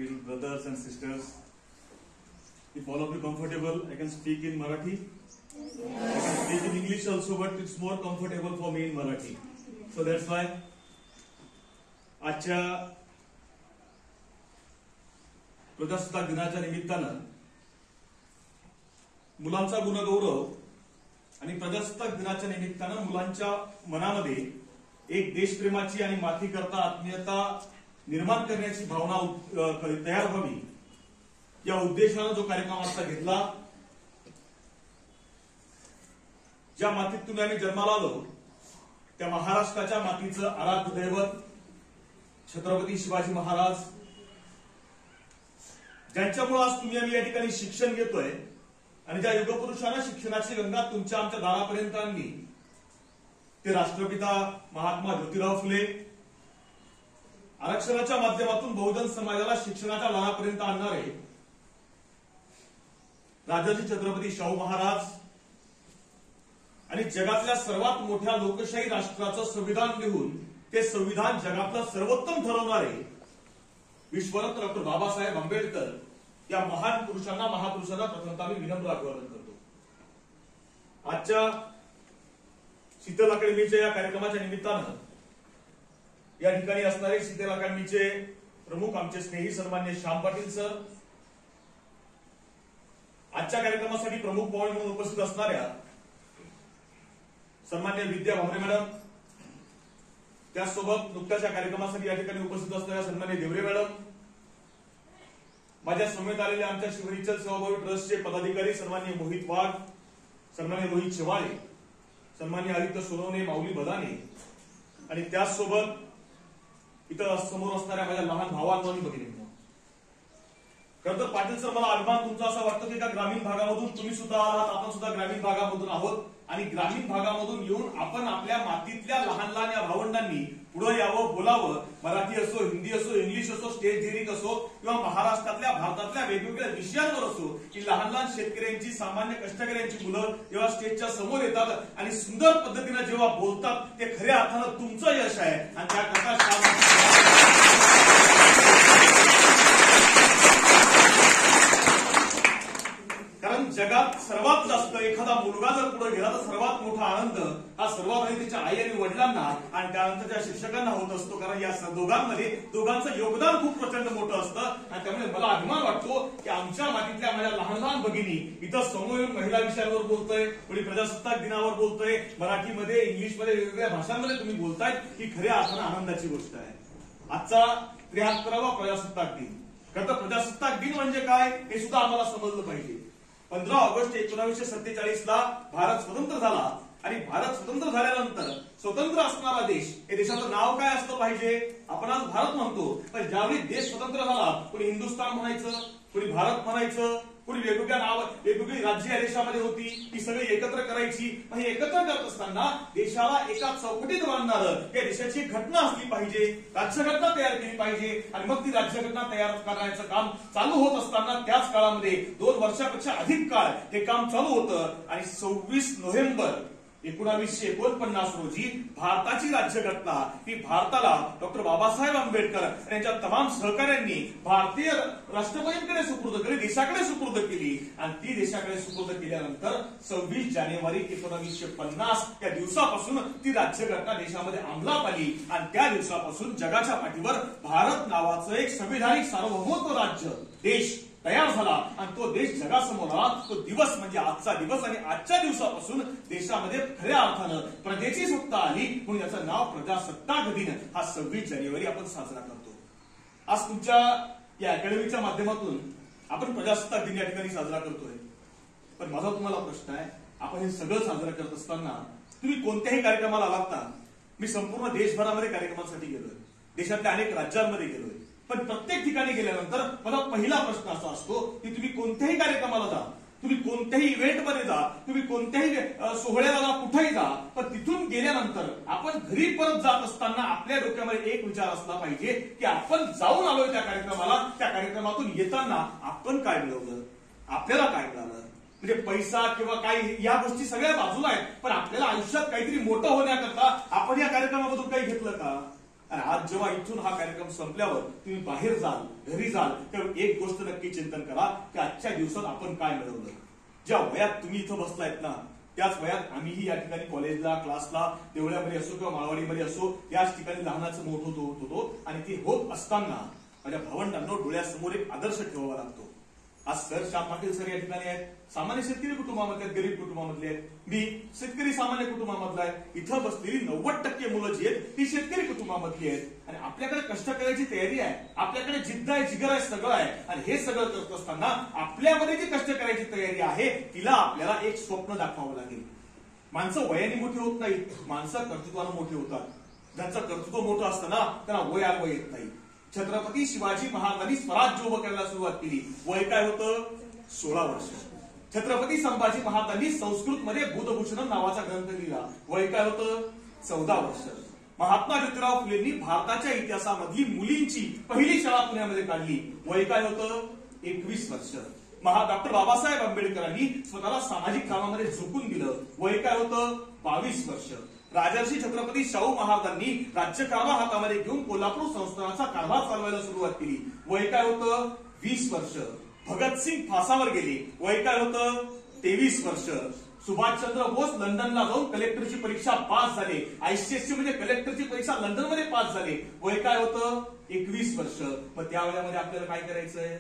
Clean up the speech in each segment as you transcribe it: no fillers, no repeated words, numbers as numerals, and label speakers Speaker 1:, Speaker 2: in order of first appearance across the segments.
Speaker 1: little brothers and sisters. If all of you comfortable, I can speak in Marathi. I can speak in English also, but it's more comfortable for me in Marathi. So that's why आजच्या प्रजासत्ताक दिनाच्या निमित्तानं मुलांचा गुणगौरव आणि प्रजासत्ताक दिनाच्या निमित्तानं मुलांच्या मनामध्ये एक देशप्रेमाची आणि मातीकरता आत्मीयता निर्माण करण्याची भावना तयार व्हावी या उद्देशानं जो कार्यक्रम आता घेतला. ज्या मातीत तुम्ही आम्ही जन्माला आलो त्या महाराष्ट्राच्या मातीचं आराध्य दैवत छत्रपती शिवाजी महाराज, ज्यांच्यामुळे आज तुम्ही आम्ही या ठिकाणी शिक्षण घेतोय आणि ज्या युगपुरुषांना शिक्षणाची गंगा तुमच्या आमच्या दारापर्यंत आणली ते राष्ट्रपिता महात्मा ज्योतिराव फुले, आरक्षणाच्या माध्यमातून बहुजन समाजाला शिक्षणाच्या दारापर्यंत आणणारे राजर्षी छत्रपती शाहू महाराज आणि जगातल्या सर्वात मोठ्या लोकशाही राष्ट्राचं संविधान लिहून ते संविधान जगातलं सर्वोत्तम ठरवणारे विश्वरत्न डॉक्टर बाबासाहेब आंबेडकर या महान पुरुषांना महापुरुषांना प्रथमतः मी विनम्र अभिवादन करतो. आजच्या शीतल अकॅडमीच्या या कार्यक्रमाच्या निमित्तानं या ठिकाणी असणारे शीतल अकॅडमीचे प्रमुख आमचे स्नेही सन्मान्य श्याम पाटील सर, आजच्या कार्यक्रमासाठी प्रमुख पाहुणे म्हणून उपस्थित असणाऱ्या सन्मान्य विद्या भामरे मॅडम, त्याचसोबत नुकत्याच या कार्यक्रमासाठी या ठिकाणी उपस्थित असणाऱ्या सन्मान्य देवरे मॅडम, माझ्या समेत आलेल्या आमच्या शिवरिचल सेवाभावी ट्रस्टचे पदाधिकारी सन्मान्य मोहित वाघ, सन्मान्य रोहित शेवाळे, सन्मान्य आदित्य सोनवणे, माऊली बदाने आणि त्याचसोबत इथं समोर असणाऱ्या माझ्या लहान भावांनो आणि भगिनींनो. खरं तर पाटील सर, मला अभिमान तुमचा असा वाटतो की एका ग्रामीण भागामधून तुम्ही सुद्धा आहात, आपण सुद्धा ग्रामीण भागामधून आहोत आणि ग्रामीण भागामधून येऊन आपण आपल्या मातीतल्या लहान लहान या भावंडांनी पुढे यावं, बोलावं. मराठी असो, हिंदी असो, इंग्लिश असो, स्टेज डेअरिंग असो किंवा महाराष्ट्रातल्या भारतातल्या वेगवेगळ्या विषयांवर असो की लहान लहान शेतकऱ्यांची, सामान्य कष्टकऱ्यांची मुलं जेव्हा स्टेजच्या समोर येतात आणि सुंदर पद्धतीने जेव्हा बोलतात ते खऱ्या अर्थानं तुमचं यश आहे आणि त्याकरता कारण जगात सर्वात जास्त एखादा मुलगा जर पुढे गेला तर सर्वात मोठा आनंद हा सर्वात आधी त्याच्या आई आणि वडिलांना आणि त्यानंतर त्या शिक्षकांना होत असतो. कारण या दोघांचं योगदान खूप प्रचंड मोठं असतं आणि त्यामुळे मला अभिमान वाटतो की आमच्या मातीतल्या माझ्या लहान लहान भगिनी इथं समोर येऊन महिला विषयांवर बोलतोय, कोणी प्रजासत्ताक दिनावर बोलतोय, मराठीमध्ये, इंग्लिशमध्ये, वेगवेगळ्या भाषांमध्ये तुम्ही बोलताय ही खऱ्या अर्थानं आनंदाची गोष्ट आहे. आजचा 73वा प्रजासत्ताक दिन. खरं तर प्रजासत्ताक दिन म्हणजे काय हे सुद्धा आम्हाला समजलं पाहिजे. 15 ऑगस्ट 1947 ला भारत स्वतंत्र झाला आणि भारत स्वतंत्र झाल्यानंतर स्वतंत्र असणारा देश, हे देशाचं नाव काय असलं पाहिजे? आपण आज भारत म्हणतो, पण ज्यावेळी देश स्वतंत्र झाला कोणी हिंदुस्थान म्हणायचं, कोणी भारत म्हणायचं, कोणी वेगवेगळ्या नाव, वेगवेगळी राज्य या देशामध्ये होती, ती सगळी एकत्र करायची. पण हे एकत्र करत असताना देशाला एका चौकटीत बांधणारं या देशाची घटना असली पाहिजे, राज्यघटना तयार केली पाहिजे आणि मग ती राज्यघटना तयार करण्याचं काम चालू होत असताना त्याच काळामध्ये 2 वर्षापेक्षा अधिक काळ हे काम चालू होतं आणि 26 नोव्हेंबर 1949 रोजी भारताची राज्यघटना ही भारताला डॉक्टर बाबासाहेब आंबेडकर आणि त्यांच्या तमाम सहकाऱ्यांनी भारतीय राष्ट्रपतींकडे सुपूर्द केली, देशाकडे सुपूर्द केली आणि ती देशाकडे सुपूर्द केल्यानंतर 26 जानेवारी 1950 या दिवसापासून ती राज्यघटना देशामध्ये अंमलात आली आणि त्या दिवसापासून जगाच्या पाठीवर भारत नावाचं एक संविधानिक सार्वभौमत्व राज्य देश तयार झाला आणि तो देश जगासमोर आला. तो दिवस म्हणजे आजचा दिवस आणि आजच्या दिवसापासून देशामध्ये खऱ्या अर्थानं प्रजेची सत्ता आली म्हणून याचं नाव प्रजासत्ताक दिन हा 26 जानेवारी आपण साजरा करतो. आज तुमच्या या अकॅडमीच्या माध्यमातून आपण प्रजासत्ताक दिन या ठिकाणी साजरा करतोय. पण माझा तुम्हाला प्रश्न आहे, आपण हे सगळं साजरं करत असताना तुम्ही कोणत्याही कार्यक्रमाला आलात ना? मी संपूर्ण देशभरामध्ये कार्यक्रमासाठी गेलोय, देशातल्या अनेक राज्यांमध्ये गेलोय, पण प्रत्येक ठिकाणी गेल्यानंतर माझा पहिला प्रश्न असा असतो की तुम्ही कोणत्याही कार्यक्रमाला जा, तुम्ही कोणत्याही इव्हेंटमध्ये जा, तुम्ही कोणत्याही सोहळ्याला जा, कुठेही जा, पण तिथून गेल्यानंतर आपण घरी परत जात असताना आपल्या डोक्यामध्ये एक विचार असला पाहिजे की आपण जाऊन आलोय त्या कार्यक्रमाला, त्या कार्यक्रमातून येताना आपण काय मिळवलं, आपल्याला काय मिळालं. म्हणजे पैसा किंवा काही या गोष्टी सगळ्या बाजूला आहेत, पण आपल्याला आयुष्यात काहीतरी मोठं होण्याकरता आपण या कार्यक्रमामधून काही घेतलं का? आणि आज जेव्हा इथून हा कार्यक्रम संपल्यावर तुम्ही बाहेर जाल, घरी जाल, तर एक गोष्ट नक्की चिंतन करा की आजच्या दिवसात आपण काय मिळवलं. ज्या वयात तुम्ही इथं बसलायत ना, त्याच वयात आम्हीही या ठिकाणी कॉलेजला, क्लासला, देवळ्यामध्ये असो किंवा माळवाडीमध्ये असो, याच ठिकाणी लहानाचं मोठं होतो आणि ते होत असताना माझ्या भावंडांनो डोळ्यासमोर एक आदर्श ठेवावा लागतो. आज सर श्याम पाटील सर या ठिकाणी आहेत, सामान्य शेतकरी कुटुंबामधले आहेत, गरीब कुटुंबामधले आहेत. मी शेतकरी सामान्य कुटुंबामधला आहे. इथं बसलेली 90% मुलं जी आहेत ती शेतकरी कुटुंबामधली आहेत आणि आपल्याकडे कष्ट करायची तयारी आहे, आपल्याकडे जिद्द आहे, जिगर आहे, सगळं आहे. आणि हे सगळं करत असताना आपल्यामध्ये जी कष्ट करायची तयारी आहे तिला आपल्याला एक स्वप्न दाखवावं लागेल. माणसं वयाने मोठी होत नाहीत, माणसं कर्तृत्वानं मोठी होतात. ज्यांचं कर्तृत्व मोठं असतं ना त्यांना वय आडवं येत नाही. छत्रपती शिवाजी महाराजांनी स्वराज्य उभं करायला सुरुवात केली, वय काय होतं? 16 वर्ष. छत्रपती संभाजी महाराजांनी संस्कृत मध्ये बुधभूषण नावाचा ग्रंथ लिहिला, वय काय होतं? 14 वर्ष. महात्मा ज्योतिराव फुलेंनी भारताच्या इतिहासामधली मुलींची पहिली शाळा पुण्यामध्ये काढली, वय काय होतं? 21 वर्ष. डॉक्टर बाबासाहेब आंबेडकरांनी स्वतःला सामाजिक कामामध्ये झोकून दिलं, वय काय होतं? 22 वर्ष. राजर्षी छत्रपती शाहू महाराजांनी राज्यकारभार हातामध्ये घेऊन कोल्हापूर संस्थानाचा कारभार चालवायला सुरुवात केली, वय काय होतं? 20 वर्ष. भगतसिंग फासावर गेले, वय काय होतं? 23 वर्ष. सुभाषचंद्र बोस लंडनला जाऊन कलेक्टरची परीक्षा पास झाले, ICSE म्हणजे कलेक्टरची परीक्षा लंडनमध्ये पास झाले, वय काय होतं? 21 वर्ष. मग त्या वयामध्ये आपल्याला काय करायचंय?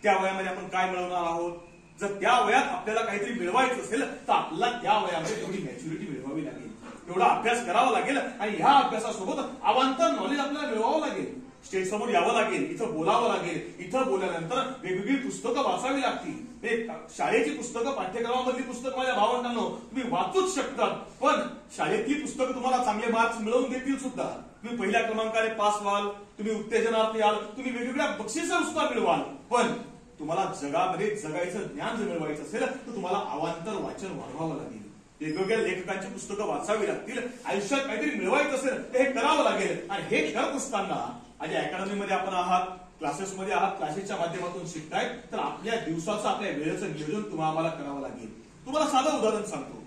Speaker 1: त्या वयामध्ये आपण काय मिळवणार आहोत? जर त्या वयात आपल्याला काहीतरी मिळवायचं असेल तर आपल्याला त्या वयामध्ये तेवढी मॅच्युरिटी मिळवावी लागेल, तेवढा अभ्यास करावा लागेल आणि ह्या अभ्यासासोबत अवांतर नॉलेज आपल्याला मिळवावं लागेल. स्टेज समोर यावं लागेल, इथं बोलावं लागेल, इथं बोलल्यानंतर वेगवेगळी पुस्तकं वाचावी लागतील. शाळेची पुस्तकं, पाठ्यक्रमामधली पुस्तकं माझ्या भावंडांनो तुम्ही वाचूच शकतात, पण शाळेतली पुस्तकं तुम्हाला चांगले मार्क्स मिळवून देतील सुद्धा. तुम्ही पहिल्या क्रमांकाने पास व्हाल, तुम्ही उत्तेजनार्थी याल, तुम्ही वेगवेगळ्या बक्षिसं सुद्धा मिळवाल, पण तुम्हाला जगामध्ये जगायचं ज्ञान जर मिळवायचं असेल तर तुम्हाला अवांतर वाचन वाढवावं लागेल. वेगवेगळ्या लेखकांची पुस्तकं वाचावी लागतील. आयुष्यात काहीतरी मिळवायचं असेल तर हे करावं लागेल. आणि हे करत असताना आज अकॅडमीमध्ये आपण आहात, क्लासेसमध्ये आहात, क्लासेसच्या माध्यमातून शिकतायत, तर आपल्या दिवसाचं, आपल्या वेळेचं नियोजन तुम्हाला करावं लागेल. तुम्हाला साधं उदाहरण सांगतो.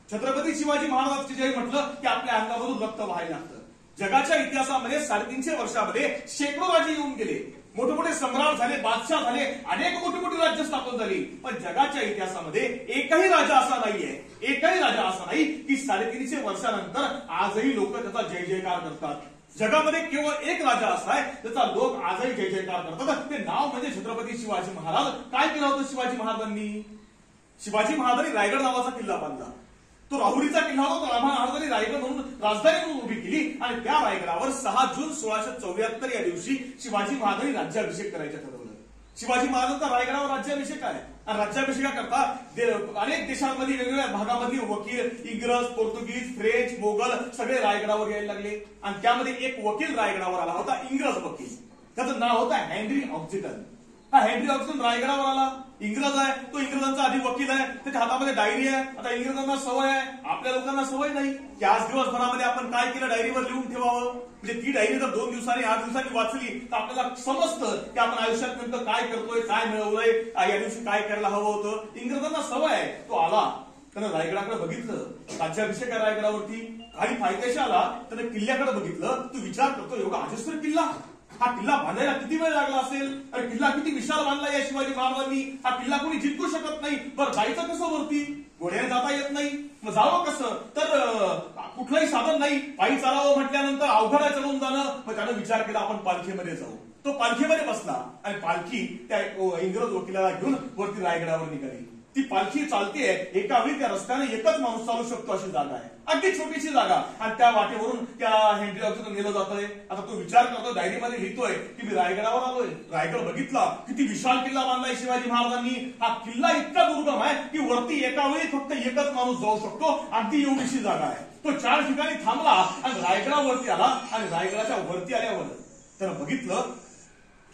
Speaker 1: छत्रपती शिवाजी महाराजांचे जे म्हटलं की आपल्या अंगामधून रक्त व्हायला लागतं. जगाच्या इतिहासामध्ये 350 वर्षामध्ये शेकडो राजे येऊन गेले, मोठे मोठे सम्राट झाले, बादशाह झाले, अनेक मोठी मोठी राज्य स्थापन झाली, पण जगाच्या इतिहासामध्ये एकही राजा असा नाहीये, एकही राजा असा नाही की 350 वर्षानंतर आजही लोक त्याचा जय जयकार करतात. जगामध्ये केवळ एक राजा असा आहे त्याचा लोक आजही जय जयकार करतात, ते नाव म्हणजे छत्रपती शिवाजी महाराज. काय केलं होतं शिवाजी महाराजांनी? शिवाजी महाराजांनी रायगड नावाचा किल्ला बांधला. तो राहुरीचा किल्ला होता, तो महाराजांनी रायगड म्हणून राजधानी म्हणून उभी केली आणि त्या रायगडावर 6 जून 1674 या दिवशी शिवाजी महाराजांनी राज्याभिषेक करायचं ठरवलं. शिवाजी महाराजांचा रायगडावर राज्याभिषेक आहे आणि राज्याभिषेकाकरता अनेक देशांमध्ये वेगवेगळ्या भागामधली वकील, इंग्रज, पोर्तुगीज, फ्रेंच, मोगल सगळे रायगडावर यायला लागले आणि त्यामध्ये एक वकील रायगडावर आला होता, इंग्रज वकील. त्याचं नाव होतं हेनरी ऑक्झिटन. हा हेनरी ऑक्झिटन रायगडावर आला, इंग्रज आहे, तो इंग्रजांचा आधी वकील आहे, त्याच्या हातामध्ये डायरी आहे. आता इंग्रजांना सवय आहे, आपल्या लोकांना सवय नाही की आज दिवसभरामध्ये आपण काय केलं डायरीवर लिहून ठेवावं. म्हणजे ती डायरी जर 2 दिवसांनी 8 दिवसांनी वाचली तर आपल्याला समजतं की आपण आयुष्यात नेमकं काय करतोय, काय मिळवलंय, या दिवशी काय करायला हवं होतं. इंग्रजांना सवय आहे. तो आला, त्यानं रायगडाकडे बघितलं, राज्याभिषेक आहे रायगडावरती, काही फायदेशी आला, त्यानं किल्ल्याकडे बघितलं. तू विचार करतो एवढा अजस्त्र किल्ला, हा किल्ला बांधायला किती वेळ लागला असेल, आणि किल्ला किती विशाल बांधला या शिवाजी महाराजांनी. हा किल्ला कोणी जिंकू शकत नाही. बरं जायचं कसं वरती? घोड्याने जाता येत नाही, मग जावं कसं? तर कुठलंही साधन नाही, पायी चालावं म्हटल्यानंतर अवघड आहे चढून जाणं. मग त्यानं विचार केला आपण पालखीमध्ये जाऊ. तो पालखीमध्ये बसला आणि पालखी त्या इंग्रज वकिलाला घेऊन वरती रायगडावर निघाली. ती पालखी चालतेय, एका वेळी त्या रस्त्याने एकच माणूस चालू शकतो अशी जागा आहे, अगदी छोटीशी जागा, आणि त्या वाटेवरून त्या हेनरी ऑक्झिटन नेलं जातोय. आता तो विचार करतो, डायरीमध्ये लिहितोय की मी रायगडावर आलोय, रायगड बघितला, किती विशाल किल्ला बांधलाय शिवाजी महाराजांनी. हा किल्ला इतका दुर्गम आहे की वरती एका वेळी फक्त एकच माणूस जाऊ शकतो, अगदी एवढीशी जागा आहे. तो 4 ठिकाणी थांबला आणि रायगडावरती आला आणि रायगडाच्या वरती आल्यावर त्यानं बघितलं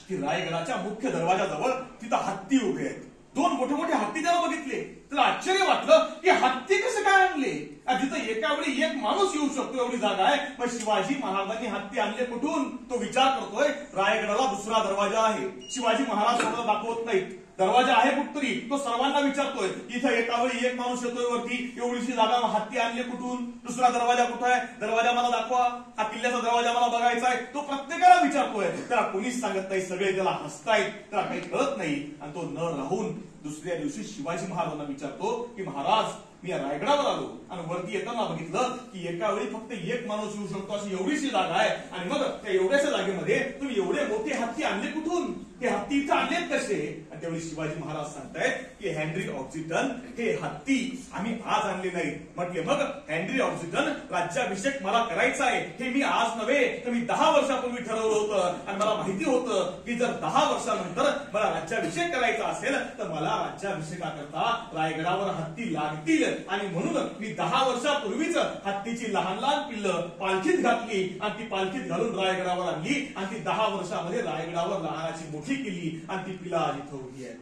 Speaker 1: की रायगडाच्या मुख्य दरवाजाजवळ तिथं हत्ती उभे आहेत. 2 मोठे मोठे हत्ती त्याला बघितले. त्याला आश्चर्य वाटलं की हत्ती कसं काय आणले, जिथं एका वेळी एक माणूस येऊ शकतो एवढी जागा आहे, पण शिवाजी महाराजांनी हत्ती आणले कुठून? तो विचार करतोय. रायगडाला दुसरा दरवाजा आहे, शिवाजी महाराज कोणाला दाखवत नाहीत. दरवाजा आहे कुठतरी, तो सर्वांना विचारतोय. इथं एका वेळी एक माणूस येतोय वरती, एवढीशी जागा, हत्ती आणले कुठून? दुसरा दरवाजा कुठं आहे? दरवाजा मला दाखवा, हा किल्ल्याचा दरवाजा मला बघायचा आहे. तो प्रत्येकाला विचारतोय. त्याला कोणीच सांगत नाही, सगळे त्याला हसतायत, त्याला काही कळत नाही. आणि तो न राहून दुसऱ्या दिवशी शिवाजी महाराजांना विचारतो की महाराज, मी रायगडावर आलो आणि वरती येताना बघितलं की एका वेळी फक्त एक माणूस येऊ शकतो अशी एवढीशी जागा आहे, आणि मग त्या एवढ्याशा जागेमध्ये तुम्ही एवढे मोठे हत्ती आणले कुठून? ते हत्ती इथं आणलेत कसे? आणि त्यावेळी शिवाजी महाराज सांगतायत की हेनरी ऑक्सिटन हे हत्ती आम्ही आज आणले नाही. म्हटले मग हेनरी ऑक्सिटन राज्याभिषेक मला करायचा आहे हे मी आज नव्हे तर मी 10 वर्षापूर्वी ठरवलं होतं, आणि मला माहिती होतं की जर 10 वर्षानंतर मला राज्याभिषेक करायचा असेल तर मला राज्याभिषेकाकरता रायगडावर हत्ती लागतील, आणि म्हणून मी 10 वर्षापूर्वीच हत्तीची लहान लहान पिल्लं पालखीत घातली आणि ती पालखीत घालून रायगडावर आणली, आणि ती 10 वर्षामध्ये रायगडावर लहानाची मोठी केली, आणि ती पिल्लं आज इथं उभी आहे.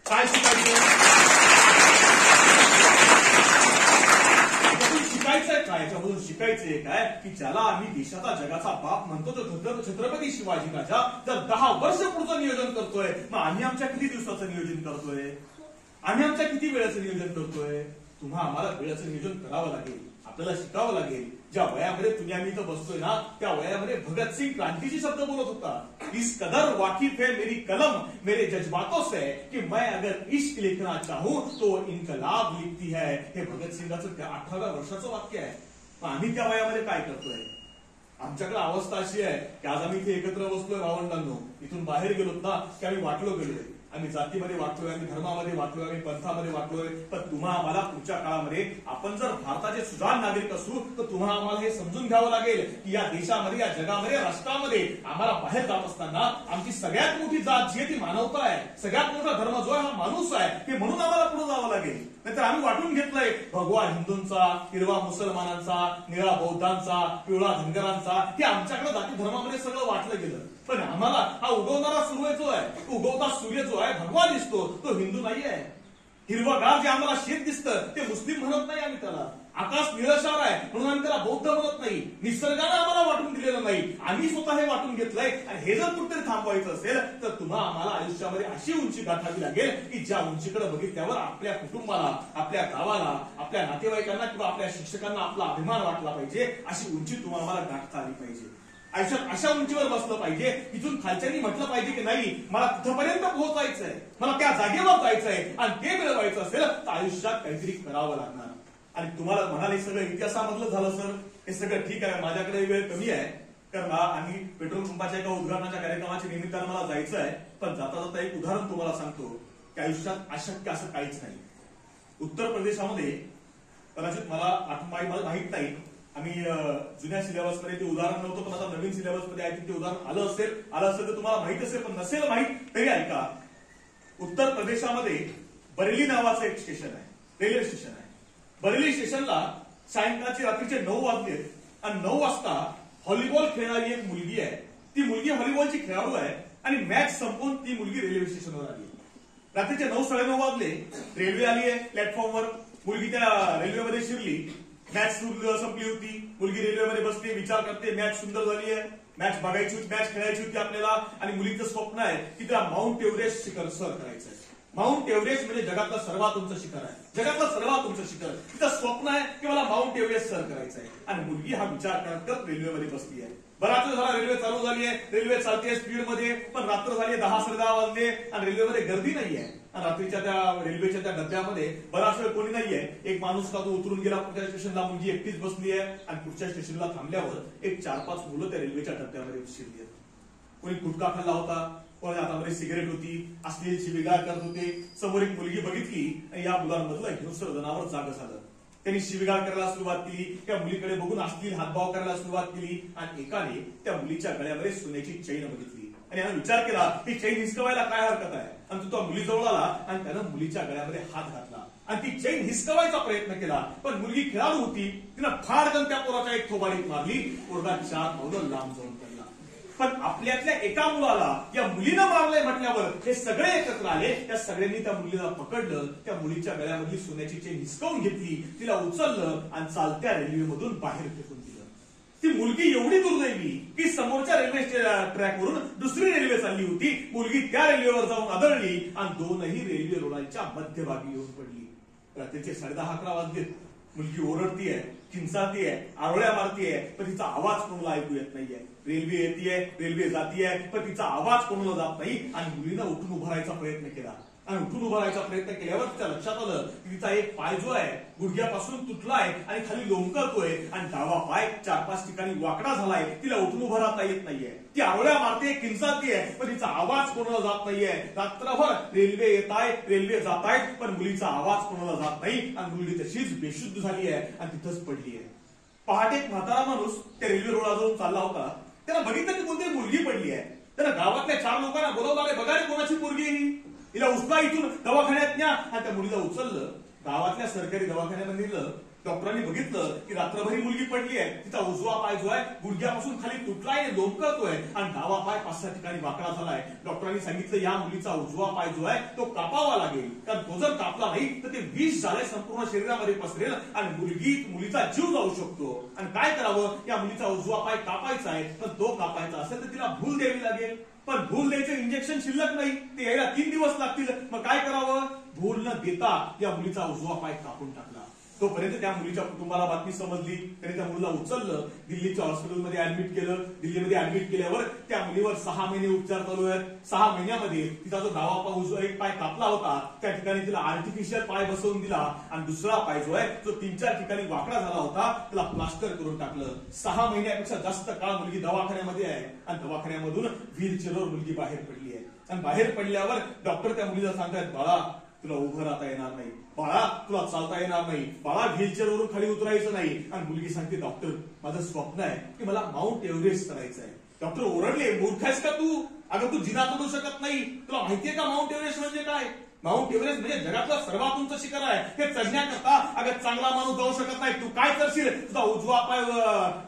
Speaker 1: काय शिकायचं? शिकायचंय काय? याच्यामधून शिकायचंय काय की ज्याला आम्ही देशाचा जगाचा बाप म्हणतो तो छत्रपती शिवाजी राजा जर 10 वर्ष पुढचं नियोजन करतोय, मग आम्ही आमच्या किती दिवसाचं नियोजन करतोय? आम्ही आमच्या किती वेळाचं नियोजन करतोय? तुम्हा आम्हाला वेळाचं नियोजन करावं लागेल, आपल्याला शिकावं लागेल. ज्या वयामध्ये तुम्ही आम्ही इथं बसतोय ना, त्या वयामध्ये भगतसिंग क्रांतीची शब्द बोलत होता. इस कदर वाकिफ है मेरी कलम मेरे जज्बातों से कि मैं अगर इश्क लिखना चाहूं तो इनकलाब लिखती है. हे भगतसिंगाचं 18व्या वर्षाचं वाक्य आहे. आम्ही त्या वयामध्ये काय करतोय? आमच्याकडे अवस्था अशी आहे की आज आम्ही इथे एकत्र बसलोय भावंडांनो, इथून बाहेर गेलोत ना की आम्ही वाटलो गेलोय, आम्ही जातीमध्ये वाटलोय, आम्ही धर्मामध्ये वाटलोय, आम्ही पंथामध्ये वाटलोय. पण तुम्हा आम्हाला पुढच्या काळामध्ये आपण जर भारताचे सुजाण नागरिक असू तर तुम्हा आम्हाला हे समजून घ्यावं लागेल की या देशामध्ये, या जगामध्ये, राष्ट्रामध्ये आम्हाला बाहेर जात असताना आमची सगळ्यात मोठी जात जी आहे ती मानवता आहे, सगळ्यात मोठा धर्म जो आहे हा माणूस आहे, हे म्हणून आम्हाला पुढे जावं लागेल. नाहीतर आम्ही वाटून घेतलंय भगवा हिंदूंचा, हिरवा मुसलमानांचा, निळा बौद्धांचा, पिवळा धनगरांचा, हे आमच्याकडे जाती धर्मामध्ये सगळं वाटलं गेलं. पण आम्हाला हा उगवणारा सूर्य जो आहे, उगवता सूर्य जो आहे भगवा दिसतो, तो हिंदू नाही आहे. हिरवगार जे आम्हाला शेत दिसतं ते मुस्लिम म्हणत नाही आम्ही त्याला. आकाश निळशार आहे म्हणून आम्ही त्याला बौद्ध म्हणत नाही. निसर्गाने आम्हाला वाटून दिलेलं नाही, आम्ही स्वतः हे वाटून घेतलंय. आणि हे जर कुठेतरी थांबवायचं असेल तर तुम्हा आम्हाला आयुष्यामध्ये अशी उंची गाठावी लागेल की ज्या उंचीकडे बघितल्यावर आपल्या कुटुंबाला, आपल्या गावाला, आपल्या नातेवाईकांना किंवा आपल्या शिक्षकांना आपला अभिमान वाटला पाहिजे. अशी उंची तुम्हाला आम्हाला गाठता आली पाहिजे. आयुष्यात अशा उंचीवर बसलं पाहिजे, इथून खालच्यांनी म्हटलं पाहिजे की नाही मला तिथपर्यंत पोहोचायचंय, मला त्या जागेवर जायचंय, आणि ते मिळवायचं असेल तर आयुष्यात काहीतरी करावं लागणार. आणि तुम्हाला म्हणाले सगळं इतिहासामधलं झालं सर, हे सगळं ठीक आहे, माझ्याकडे वेळ कमी आहे कारण आणि पेट्रोल पंपाच्या एका उद्घाटनाच्या कार्यक्रमाच्या निमित्तानं मला जायचं आहे. पण जाता जाता एक उदाहरण तुम्हाला सांगतो की आयुष्यात अशक्य असं काहीच नाही. उत्तर प्रदेशामध्ये कदाचित मला माहित नाही, आम्ही जुन्या सिलेबसमध्ये ते उदाहरण नव्हतं, पण आता नवीन सिलेबसमध्ये आय थिंक ते उदाहरण आलं असेल तर तुम्हाला माहित असेल, पण नसेल माहित तरी ऐका. उत्तर प्रदेशामध्ये बरेली नावाचं एक स्टेशन आहे, रेल्वे स्टेशन आहे. बरेली स्टेशनला सायंकाळचे रात्रीचे 9 वाजले आणि 9 वाजता व्हॉलीबॉल खेळणारी एक मुलगी आहे. ती मुलगी व्हॉलीबॉलची खेळाडू आहे आणि मॅच संपवून ती मुलगी रेल्वे स्टेशनवर आली. रात्रीचे 9 साडेनऊ वाजले, रेल्वे आली आहे प्लॅटफॉर्मवर, मुलगी त्या रेल्वेमध्ये शिरली. मॅच संपली होती, मुलगी रेल्वेमध्ये बसली, विचार करते जगात सुंदर झाली आहे, मॅच बघायची होती, मॅच खेळायची होती आपल्याला, आणि मुलीचं स्वप्न आहे की तिला माउंट एव्हरेस्ट शिखर सर करायचं आहे. माउंट एव्हरेस्ट म्हणजे जगातलं सर्वात उंच शिखर आहे, जगातलं सर्वात उंच शिखर. तिचं स्वप्न आहे की मला माउंट एव्हरेस्ट सर करायचं आहे. आणि मुलगी हा विचार करत रेल्वेमध्ये बसली आहे. बराच वेळ झाला रेल्वे चालू झाली आहे, रेल्वे चालते स्पीडमध्ये, पण रात्र झाली, 10 साडे 10 वाजले आणि रेल्वेमध्ये गर्दी नाहीये. आणि रात्रीच्या त्या रेल्वेच्या त्या डब्यामध्ये बराच वेळ कोणी नाहीये. एक माणूस का तो उतरून गेला पुढच्या स्टेशनला, मुलगी एकटीच बसली आहे. आणि पुढच्या स्टेशनला थांबल्यावर एक 4-5 मुलं त्या रेल्वेच्या डब्यामध्ये शिरली आहेत. कोणी गुटखा खाल्ला होता, कोणी हातामध्ये सिगरेट होती, अश्लील शिवीगाळ करत होते. समोर एक मुलगी बघितली आणि या मुलांमधलं हिंसर जनावर जागं झालं. त्यांनी शिवीगाळ करायला सुरुवात केली, त्या मुलीकडे बघून अश्लील हातभाव करायला सुरुवात केली. आणि एकाने त्या मुलीच्या गळ्यामध्ये सोन्याची चैन बघितली आणि यानं विचार केला की चैन हिसकवायला काय हरकत आहे. आणि तो मुलीजवळ आला आणि त्यानं मुलीच्या गळ्यामध्ये हात घातला आणि ती चैन हिसकवायचा प्रयत्न केला. पण मुलगी खेळाडू होती, तिनं फाडकन त्या पोराच्या एक थोबाडीत मारली. पोरगा 4 पावलं लांब जाऊन पडला. पण आपल्यातल्या एका मुलाला या मुलीनं मारलंय म्हटल्यावर हे सगळे एकत्र आले. त्या सगळ्यांनी त्या मुलीला पकडलं, त्या मुलीच्या गळ्यामधली सोन्याची चेन हिसकावून घेतली, तिला उचललं आणि चालत्या रेल्वेमधून बाहेर फेकून दिलं. ती मुलगी एवढी दुर्दैवी की समोरच्या रेल्वे ट्रॅकवरून दुसरी रेल्वे चालली होती. मुलगी त्या रेल्वेवर जाऊन आदळली आणि दोनही रेल्वे रुळांच्या मध्यभागी येऊन पडली. रात्रीचे 10:30-11 वाजलेत. मुलगी ओरडतीये, किंचाळतीये, आरोळ्या मारतीये, पण तिचा आवाज कोणाला ऐकू येत नाहीये. रेल्वे येतेय, रेल्वे जातीये, पण तिचा आवाज कोणाला जात नाही. आणि मुलीनं उठून उभा राहायचा प्रयत्न केला आणि उठून उभा राहायचा प्रयत्न केल्यावर तिच्या लक्षात आलं की तिचा एक पाय जो आहे गुडघ्यापासून तुटलाय आणि खाली लोंबकळतोय आणि डावा पाय 4-5 ठिकाणी वाकडा झालाय. तिला उठून उभा राहता येत नाहीये. ती आरोळ्या मारते, किंचाळतीये, पण तिचा आवाज कोणाला जात नाहीये. रात्रभर रेल्वे येत आहे, रेल्वे जात आहेत, पण मुलीचा आवाज कोणाला जात नाही आणि मुलगी तशीच बेशुद्ध झाली आहे आणि तिथंच पडली आहे. पहाटे एक म्हातारा माणूस त्या रेल्वे रोडावरून चालला होता. त्याला बघितलं की कोणतरी मुलगी पडली आहे. त्याला गावातल्या 4 लोकांना बोलवलं, बघा रे कोणाची मुलगी ही, तिला उचला इथून दवाखान्यात न्या. आणि त्या मुलीला उचललं, गावातल्या सरकारी दवाखान्यामध्ये नेलं. डॉक्टरांनी बघितलं की रात्रभरी मुलगी पडली आहे. तिचा उजवा पाय जो आहे गुडघ्यापासून खाली तुटलाय, लोंबकळतोय आणि डावा पाय 5-6 ठिकाणी वाकडा झालाय. डॉक्टरांनी सांगितलं या मुलीचा उजवा पाय जो आहे तो कापावा लागेल, कारण तो जर कापला नाही तर ते विष झालंय संपूर्ण शरीरामध्ये पसरेल आणि मुलीचा जीव जाऊ शकतो. आणि काय करावं, या मुलीचा उजवा पाय कापायचा आहे, पण तो कापायचा असेल तर तिला भूल द्यावी लागेल. पण भूल द्यायचं इंजेक्शन शिल्लक नाही, ते यायला 3 दिवस लागतील. मग काय करावं, भूल न देता या मुलीचा उजवा पाय कापून टाकला. तोपर्यंत त्या मुलीच्या कुटुंबाला बातमी समजली. त्यांनी त्या मुलीला उचललं, दिल्लीच्या हॉस्पिटलमध्ये ऍडमिट केलं. दिल्लीमध्ये ऍडमिट केल्यावर त्या मुलीवर 6 महिने उपचार चालू आहेत. 6 महिन्यामध्ये तिचा जो डावा पाय एक पाय कापला होता त्या ठिकाणी तिला आर्टिफिशियल पाय बसवून दिला आणि दुसरा पाय जो आहे तो 3-4 ठिकाणी वाकडा झाला होता, त्याला प्लास्टर करून टाकलं. 6 महिन्यापेक्षा जास्त काळ मुलगी दवाखान्यामध्ये आहे आणि दवाखान्यामधून व्हीलचेअरवर मुलगी बाहेर पडली आहे. आणि बाहेर पडल्यावर डॉक्टर त्या मुलीला सांगतायत, बाळा तुला उभं राहता येणार नाही, बाळा तुला चालता येणार नाही, बाळा व्हीलचेअरवरून खाली उतरायचं नाही. आणि मुलगी सांगते, डॉक्टर माझं स्वप्न आहे की मला माउंट एव्हरेस्ट करायचं आहे. डॉक्टर ओरडले, मूर्ख आहेस का तू, अगं तू जिना चढू शकत नाही, तुला माहितीये का माउंट एव्हरेस्ट म्हणजे काय? माउंट एव्हरेस्ट म्हणजे जगातलं सर्वात उंच शिखर आहे. हे चढण्याकरता अगं चांगला माणूस जाऊ शकत नाही. तू काय करशील, तुझा उजवा पाय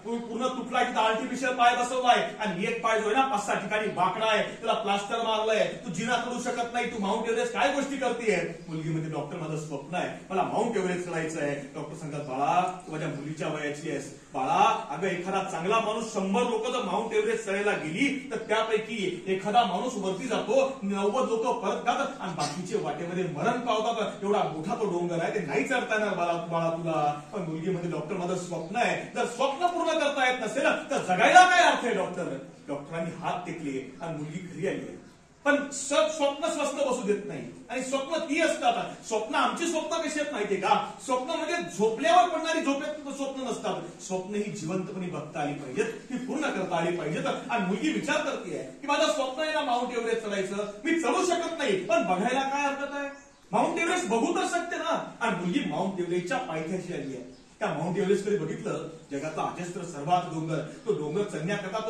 Speaker 1: पूर्ण तुटलाय, तिथं आर्टिफिशियल पाय बसवलाय आणि एक पाय जो आहे ना 5-6 ठिकाणी बाकडा आहे, त्याला प्लास्टर मारलंय, तू जिना चढू शकत नाही, तू माउंट एव्हरेस्ट काय गोष्टी करतेय? मुलगी म्हणते, डॉक्टर माझं स्वप्न आहे, मला माउंट एव्हरेस्ट चढायचं आहे. डॉक्टर सांगतात, बाळा तू माझ्या मुलीच्या वयाची आहेस, बाळा अगं एखादा चांगला माणूस 100 लोक जर माउंट एव्हरेस्ट चढायला गेली तर त्यापैकी एखादा माणूस वरती जातो, 90 लोक परत जातात आणि बाकीचे वाटेमध्ये मरण पावतात. एवढा मोठा तो डोंगर आहे, ते नाही चढता येणार बाळा तुला. पण मुलगी मध्ये डॉक्टर माझं स्वप्न आहे, जर स्वप्न पूर्ण करता येत नसेल तर जगायला काय अर्थ आहे डॉक्टर? डॉक्टरांनी हात टेकले आणि मुलगी घरी आली. पण स्वप्न स्वस्त बसू देत नाही आणि स्वप्न ती असतात. स्वप्न आमची स्वप्न कशी आहेत माहितीये का? स्वप्न म्हणजे झोपल्यावर पडणारी झोपेत स्वप्न नसतात. स्वप्न ही जिवंतपणे बघता आली पाहिजेत, ती पूर्ण करता आली पाहिजेत. आणि मुलगी विचार करते की माझं स्वप्न आहे ना माउंट एव्हरेस्ट चढायचं, मी चढू शकत नाही, पण बघायला काय हरकत आहे? माउंट एव्हरेस्ट बघू तर शकते ना. आणि मुलगी माउंट एव्हरेस्टच्या पायथ्याशी आली आहे. त्या माउंट एव्हरेस्ट कडे बघितलं, जगातला अजस्त्र सर्वात तो डोंगर चढण्याकरता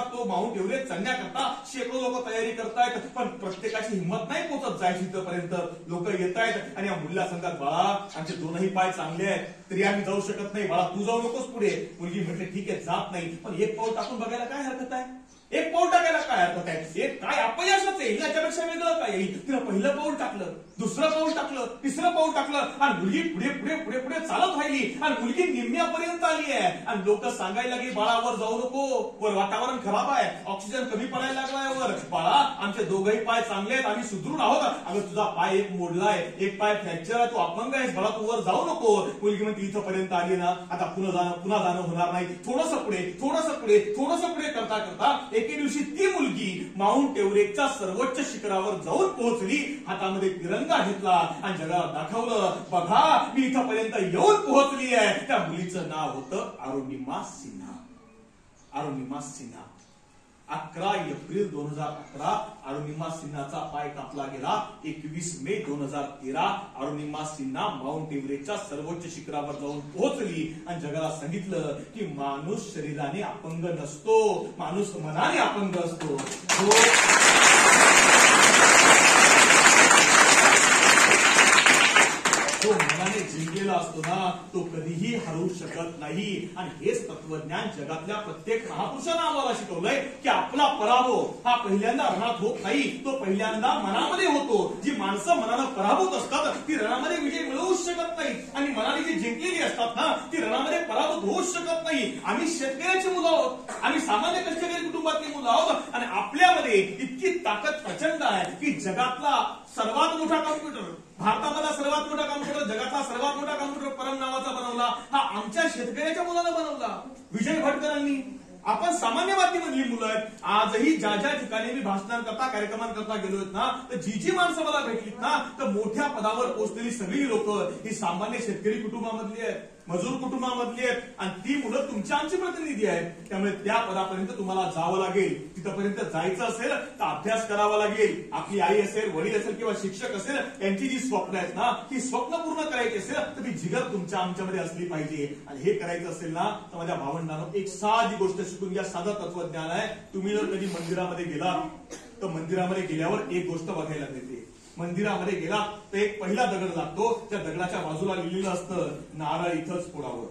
Speaker 1: तो माउंट एव्हरेस्ट चढण्याकरता शेकडो लोक तयारी करतायत, पण प्रत्येकाची हिंमत नाही पोहोचत जायची तिथपर्यंत. लोक येत आहेत आणि या मुलीला सांगतात, बाळा आमचे 2ही पाय चांगले आहेत तरी आम्ही जाऊ शकत नाही, बाळा तू जाऊ नकोस पुढे. मुलगी म्हटले, ठीक आहे जात नाही, पण एक पाऊल टाकून बघायला काय हरकत आहे? एक पाऊल टाकायला काय हरकत आहे? एक काय अपयशच आहे, याच्यापेक्षा वेगळं काय येईल? तिला पहिलं पाऊल टाकलं, दुसरं पाऊल टाकलं, तिसरं पाऊल टाकलं आणि मुलगी पुढे पुढे पुढे पुढे चालत राहिली आणि मुलगी निम्म्यापर्यंत आली आहे. आणि लोक सांगायला लागली, बाळा वर जाऊ नको, वर वातावरण खराब आहे, ऑक्सिजन कमी पडायला लागलाय वर, बाळा आमचे 2ही पाय चांगले आहेत, आम्ही सुदृढ आहोत. अगं तुझा पाय एक मोडलाय, एक पाय फ्रॅक्चर आहे, तू अपंग आहेस, बाळा तू वर जाऊ नको. मुलगी म्हणते, इथंपर्यंत आली ना, आता पुन्हा जाणं होणार नाही, थोडंसं पुढे करता करता एके दिवशी ती मुलगी माउंट एव्हरेस्टच्या सर्वोच्च शिखरावर जाऊन पोहोचली. हातामध्ये तिरंगा घेतला आणि जगाला दाखवलं, बघा मी इथपर्यंत येऊन पोहोचली आहे. त्या मुलीचं नाव होतं अरुणिमा सिन्हा. 11 एप्रिल 2011 अरुणिमा सिन्हाचा पाय कापला गेला. 21 मे 2013 अरुणिमा सिन्हा माउंट एव्हरेस्टच्या सर्वोच्च शिखरावर जाऊन पोहोचली आणि जगाला सांगितलं की माणूस शरीराने अपंग नसतो, माणूस मनाने अपंग असतो. जो मनाने जिंकलेला असतो ना तो कधीही हरू शकत नाही. आणि हेच तत्वज्ञान जगातल्या प्रत्येक महापुरुषांना आम्हाला शिकवलंय की आपला पराभव हा पहिल्यांदा रणात होत नाही, तो पहिल्यांदा मनामध्ये होतो. जी माणसं मनानं पराभूत असतात ती रणामध्ये विजय मिळवूच शकत नाही, आणि मनाने जी जिंकलेली असतात ना ती रणामध्ये पराभूत होऊच शकत नाही. आम्ही शेतकऱ्याची मुलं आहोत, आम्ही सामान्य कष्टकरी कुटुंबातली मुलं आहोत, आणि आपल्यामध्ये इतकी ताकद प्रचंड आहे की जगातला सर्वात मोठा कॉम्प्युटर, भारतामधला सर्वात मोठा कॉम्प्युटर, जगातला सर्वात मोठा कॉम्प्युटर परम नावाचा बनवला हा आमच्या शेतकऱ्याच्या मुलानं बनवला, विजय भटकरांनी. आपण सामान्य मातीमधली मुलं आहेत. आजही ज्या ज्या ठिकाणी मी भाषणांकरता कार्यक्रमांकरता गेलोत ना तर जी माणसं मला भेटलीत ना तर मोठ्या पदावर पोहोचलेली सगळी लोक ही सामान्य शेतकरी कुटुंबामधली आहेत, मजूर कुटुंबामधली आहेत, आणि ती मुलं तुमच्या आमची प्रतिनिधी आहेत. त्यामुळे त्या पदापर्यंत तुम्हाला जावं लागेल. तिथपर्यंत जायचं असेल तर अभ्यास करावा लागेल. आपली आई असेल, वडील असेल किंवा शिक्षक असेल यांची जी स्वप्न आहेत ना ती स्वप्न पूर्ण करायची असेल तर ती जिगर तुमच्या आमच्यामध्ये असली पाहिजे. आणि हे करायचं असेल ना तर माझ्या भावंडांनो एक साधी गोष्ट शिकून घ्या, साधं तत्वज्ञान आहे. तुम्ही जर कधी मंदिरामध्ये गेला तर मंदिरामध्ये गेल्यावर एक गोष्ट बघायला मिळते. मंदिरामध्ये गेला तर एक पहिला दगड लागतो, त्या दगडाच्या बाजूला लिहिलेलं असतं नारळ इथंच फोडावं.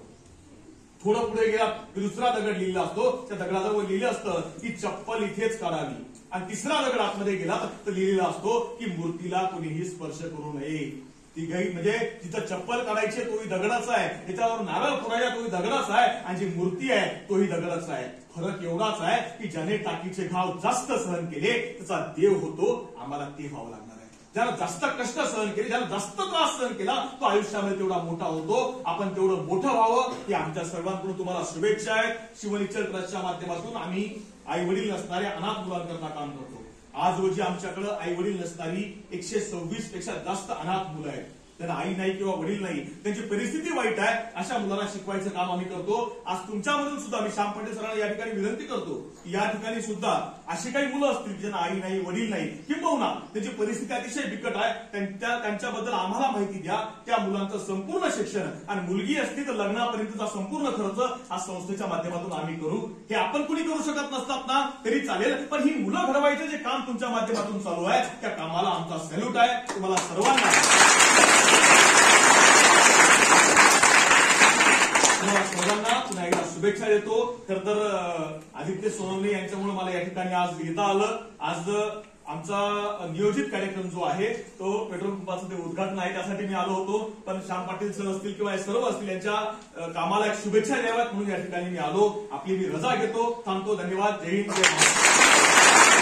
Speaker 1: थोडं पुढे गेला दुसरा दगड लिहिला असतो, त्या दगडाजवळ लिहिलं असतं की चप्पल इथेच काढावी. आणि तिसरा दगड आतमध्ये गेला तर लिहिलेला असतो की मूर्तीला कोणीही स्पर्श करू नये. ती गाई म्हणजे जिथं चप्पल काढायची तोही दगडाच आहे, त्याच्यावर नारळ फोडायचा तोही दगडाच आहे, आणि जी मूर्ती आहे तोही दगडाच आहे. फरक एवढाच आहे की ज्याने टाकीचे घाव जास्त सहन केले त्याचा देव होतो. आम्हाला ते व्हावं लागणार आहे. ज्याला जास्त कष्ट सहन केले, ज्याला जास्त त्रास सहन केला तो आयुष्यामध्ये तेवढा मोठा होतो. आपण तेवढं मोठं व्हावं ही आमच्या सर्वांकडून तुम्हाला शुभेच्छा आहेत. शिवनिश्चल ट्रस्टच्या माध्यमातून आम्ही आई वडील नसणाऱ्या अनाथ मुलांकरता काम करतो. आज रोजी आमच्याकडे आई वडील नसणारी 126 पेक्षा जास्त अनाथ मुलं आहेत. त्यांना आई नाही किंवा वडील नाही, त्यांची परिस्थिती वाईट आहे, अशा मुलांना शिकवायचं काम आम्ही करतो. आज तुमच्यामधून सुद्धा मी श्याम पाटील सरांना या ठिकाणी विनंती करतो की या ठिकाणी सुद्धा अशी काही मुलं असतील ज्यांना आई नाही, वडील नाही, किंबहुना त्यांची परिस्थिती अतिशय बिकट आहे, त्यांच्याबद्दल आम्हाला माहिती द्या. त्या मुलांचं संपूर्ण शिक्षण आणि मुलगी असली तर लग्नापर्यंतचा संपूर्ण खर्च हा संस्थेच्या माध्यमातून आम्ही करू. हे आपण कुणी करू शकत नसतात ना तरी चालेल, पण ही मुलं घडवायचं जे काम तुमच्या माध्यमातून चालू आहे त्या कामाला आमचा सॅल्यूट आहे. तुम्हाला सर्वांना पुन्हा एकदा शुभेच्छा देतो. खर तर आदित्य सोनवणे यांच्यामुळे मला या ठिकाणी आज येता आलं. आज आमचा नियोजित कार्यक्रम जो आहे तो पेट्रोल पंपाचं ते उद्घाटन आहे, त्यासाठी मी आलो होतो. पण श्याम पाटील सर असतील किंवा सर्व असतील यांच्या कामाला एक शुभेच्छा द्याव्यात म्हणून या ठिकाणी मी आलो. आपली मी रजा घेतो, थांबतो. धन्यवाद. जय हिंद, जय महाराष्ट्र.